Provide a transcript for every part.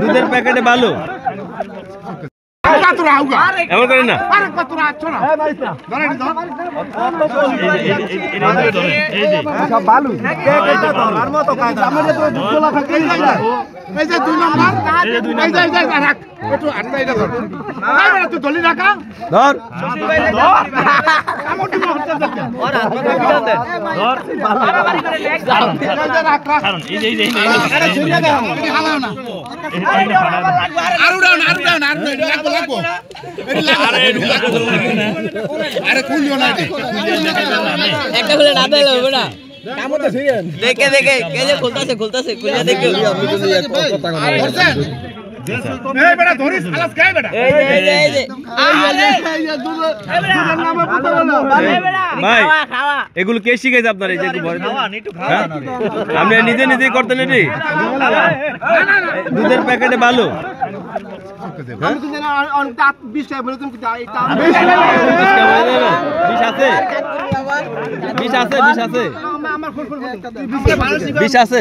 দুধের প্যাকেটে বালু এমন করেন না দেখে দেখে খুলতেছে খুলতেছে খুলে দেখে ভাই এগুলো কে শিখেছে আপনার এই যে আপনি নিজে নিজেই করতেন এটি দুধের প্যাকেটে বালু বিষ আছে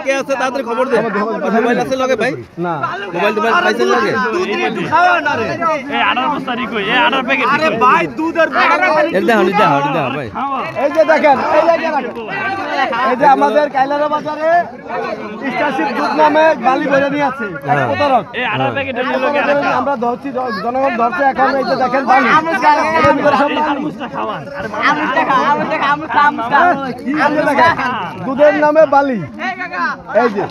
কে আছে তাদের খবর দে মোবাইল আছে লগে ভাই না মোবাইল পাইছেন লগে ভাই দুধের ভাই এই যে দেখেন এই যে আমাদের কাইলারা বাজারে স্টারশিপ দুধ নামে বালি ভরে নিয়ে আছে আমরা ধরছি জনগণ ধরছে এখন এই যে দেখেন দুধের নামে বালি এই যে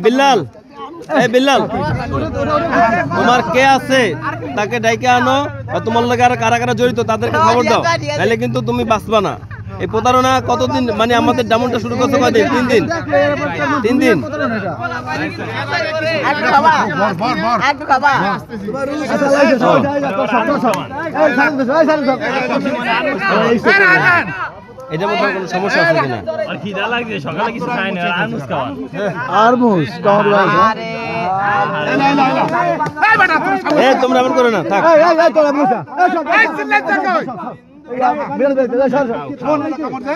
বিল্লাল বিল্লাল তোমার কে আছে তাকে ডাইকে আনো তোমার লগে আর কারা কারা জড়িত তাদেরকে খবর দাও তাহলে কিন্তু তুমি বাঁচবা না এই প্রতারণা কতদিন মানে আমাদের ডাউনটা শুরু করতে কয়দিন 3 দিন এটা মধ্যে কোনো সমস্যা আছে কিনা আর খিদা লাগছে সকালে কিছু খাই না আরমুস খাওয়া আরমুস খাওয়া আরে এই বেটা এই তোমরা এমন করো না থাক এই তোরা মুসা এই চিল্লাই থাক এই বের বের সর ফোন দে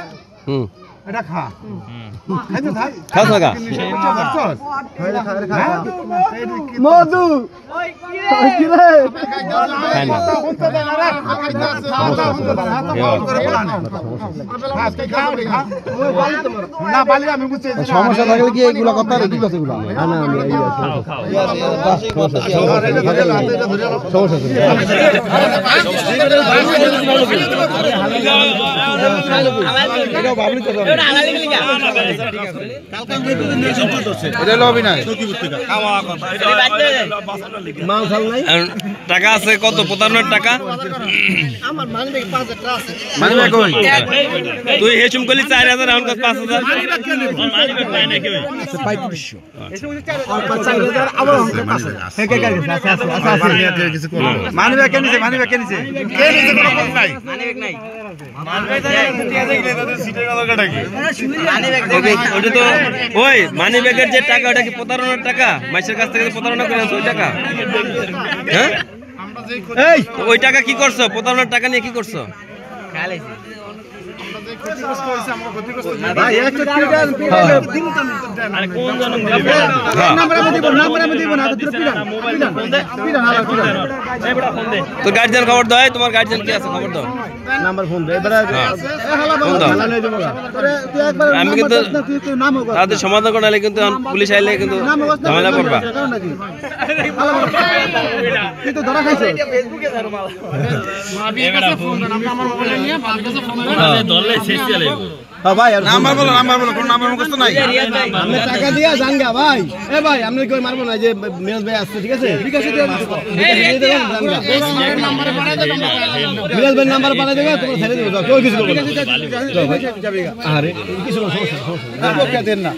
এটা খা খাস না মধু কি রে সমস্যা থাকলে কি এইগুলো কথা রেডি করছে এগুলো টাকা আছে কত 55 টাকা তুই হেসুম করলি 4000 এখন 5000 মানি ব্যাগের যে টাকা ওটা কি প্রতারণার টাকা মাইসের কাছ থেকে প্রতারণা করে ওই টাকা হ্যাঁ ওই টাকা কি করছো প্রতারণার টাকা নিয়ে কি করছো তো গার্জিয়ান খবর দাও তোমার গার্জিয়ান কি আছে খবর দাও নাম্বার ফোন দে আমি কিন্তু তাদের সমাধান করালে কিন্তু পুলিশ আইলে কিন্তু ঝামেলা করবা কিন্তু ধরা খাইছে ফেসবুকে ধরো মাল আমার মোবাইল নিয়ে দলে শেষ চলে ভাই নাম্বার বলো কোন নাম্বার মুখস্থ নাই আপনি টাকা দিয়া যান গা ভাই এ ভাই আপনি কই মারবো না যে মিরাজ ভাই আসছে ঠিক আছে ঠিক আছে দিয়ে নাম্বার পাঠাই দাও মিরাজ ভাই নাম্বার পাঠাই দেবে তোমার ছেড়ে দেব কেউ কিছু করবে আরে কিছু সমস্যা না দেন না